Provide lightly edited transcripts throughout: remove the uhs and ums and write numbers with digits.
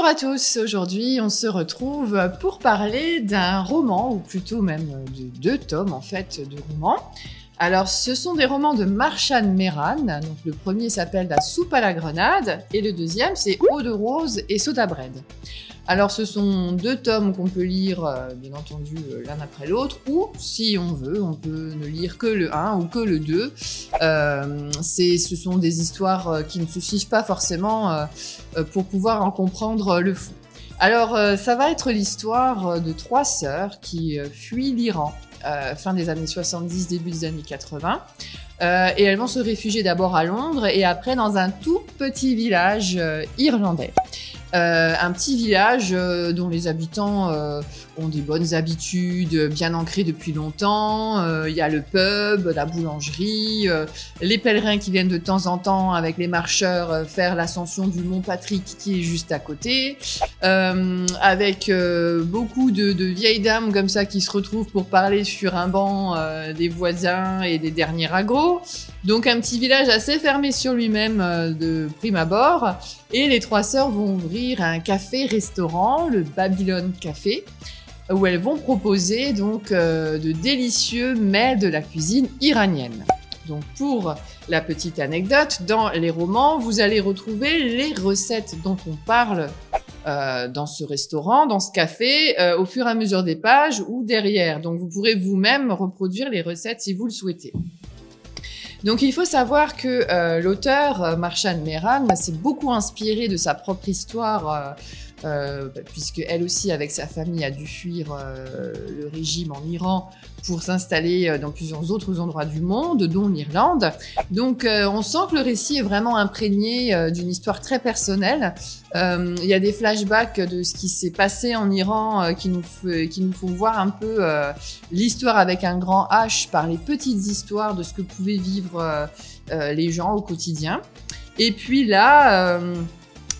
Bonjour à tous, aujourd'hui on se retrouve pour parler d'un roman, ou plutôt même de 2 tomes en fait de romans. Alors ce sont des romans de Marchand Meran, donc le premier s'appelle La soupe à la grenade et le deuxième c'est Eau de rose et soda bread. Alors ce sont 2 tomes qu'on peut lire bien entendu l'un après l'autre, ou si on veut on peut ne lire que le 1 ou que le 2. Ce sont des histoires qui ne suffisent pas forcément pour pouvoir en comprendre le fond. Alors ça va être l'histoire de 3 sœurs qui fuient l'Iran fin des années 70, début des années 80. Et elles vont se réfugier d'abord à Londres et après dans un tout petit village irlandais. Un petit village dont les habitants ont des bonnes habitudes bien ancrées depuis longtemps. Il y a le pub, la boulangerie, les pèlerins qui viennent de temps en temps avec les marcheurs faire l'ascension du mont Patrick qui est juste à côté, avec beaucoup de vieilles dames comme ça qui se retrouvent pour parler sur un banc des voisins et des derniers ragots. Donc un petit village assez fermé sur lui-même de prime abord. Et les 3 sœurs vont ouvrir un café-restaurant, le Babylon Café, où elles vont proposer donc de délicieux mets de la cuisine iranienne. Donc pour la petite anecdote, dans les romans, vous allez retrouver les recettes dont on parle dans ce restaurant, dans ce café, au fur et à mesure des pages ou derrière. Donc vous pourrez vous-même reproduire les recettes si vous le souhaitez. Donc il faut savoir que l'auteur Marchand Meran s'est beaucoup inspiré de sa propre histoire, puisque elle aussi avec sa famille a dû fuir le régime en Iran pour s'installer dans plusieurs autres endroits du monde, dont l'Irlande. Donc on sent que le récit est vraiment imprégné d'une histoire très personnelle. Il y a des flashbacks de ce qui s'est passé en Iran qui nous font voir un peu l'histoire avec un grand H par les petites histoires de ce que pouvaient vivre les gens au quotidien. Et puis là,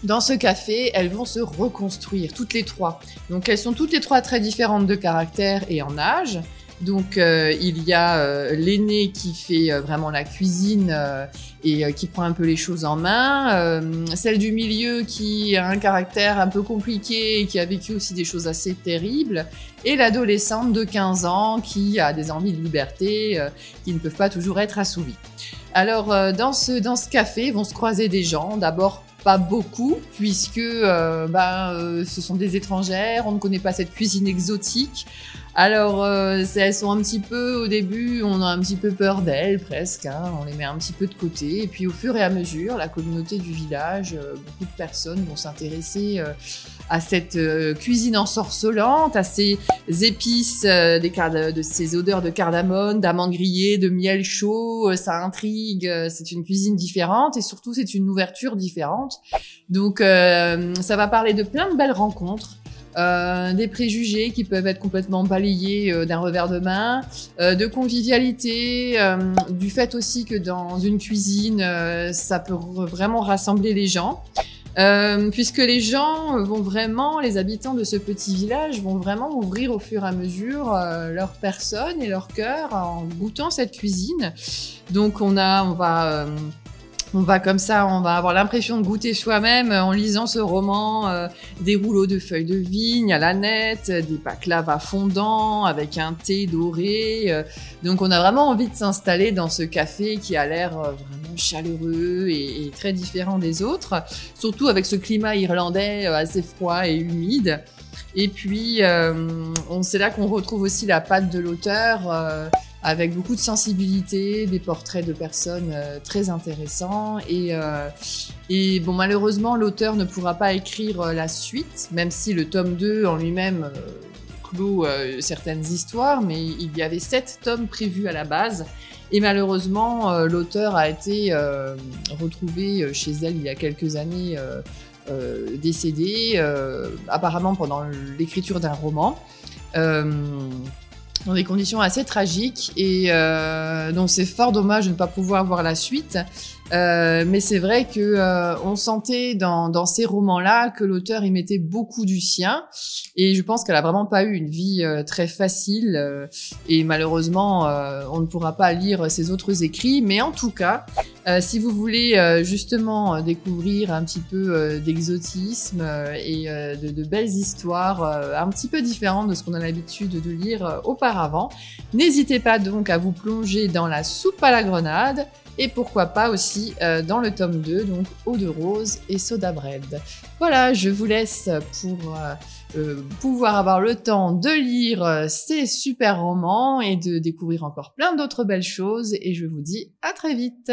dans ce café, elles vont se reconstruire, toutes les 3. Donc elles sont toutes les 3 très différentes de caractère et en âge. Donc il y a l'aînée qui fait vraiment la cuisine et qui prend un peu les choses en main, celle du milieu qui a un caractère un peu compliqué et qui a vécu aussi des choses assez terribles, et l'adolescente de 15 ans qui a des envies de liberté qui ne peuvent pas toujours être assouvies. Alors dans ce café vont se croiser des gens, d'abord pas beaucoup, puisque ce sont des étrangères, on ne connaît pas cette cuisine exotique. Alors, elles sont un petit peu, au début, on a un petit peu peur d'elles, presque, hein, on les met un petit peu de côté. Et puis, au fur et à mesure, la communauté du village, beaucoup de personnes vont s'intéresser à cette cuisine ensorcelante, à ces épices, de ces odeurs de cardamome, d'amandes grillées, de miel chaud. Ça intrigue, c'est une cuisine différente et surtout, c'est une ouverture différente. Donc, ça va parler de plein de belles rencontres. Des préjugés qui peuvent être complètement balayés d'un revers de main, de convivialité, du fait aussi que dans une cuisine, ça peut vraiment rassembler les gens, puisque les gens vont vraiment, les habitants de ce petit village vont vraiment ouvrir au fur et à mesure leur personne et leur cœur en goûtant cette cuisine. Donc on va comme ça, on va avoir l'impression de goûter soi-même en lisant ce roman, des rouleaux de feuilles de vigne à la nette, des baklava fondants avec un thé doré. Donc on a vraiment envie de s'installer dans ce café qui a l'air vraiment chaleureux et très différent des autres, surtout avec ce climat irlandais assez froid et humide. Et puis c'est là qu'on retrouve aussi la patte de l'auteur, avec beaucoup de sensibilité, des portraits de personnes très intéressants. Et bon, malheureusement, l'auteur ne pourra pas écrire la suite, même si le tome 2 en lui-même clôt certaines histoires, mais il y avait 7 tomes prévus à la base. Et malheureusement, l'auteur a été retrouvé chez elle il y a quelques années, décédé, apparemment pendant l'écriture d'un roman. Dans des conditions assez tragiques, et donc c'est fort dommage de ne pas pouvoir voir la suite. Mais c'est vrai que on sentait dans ces romans-là que l'auteur y mettait beaucoup du sien, et je pense qu'elle a vraiment pas eu une vie très facile, et malheureusement on ne pourra pas lire ses autres écrits. Mais en tout cas, si vous voulez justement découvrir un petit peu d'exotisme et de belles histoires un petit peu différentes de ce qu'on a l'habitude de lire auparavant, n'hésitez pas donc à vous plonger dans La soupe à la grenade, et pourquoi pas aussi dans le tome 2, donc Eau de rose et Soda Bread. Voilà, je vous laisse pour pouvoir avoir le temps de lire ces super romans et de découvrir encore plein d'autres belles choses, et je vous dis à très vite.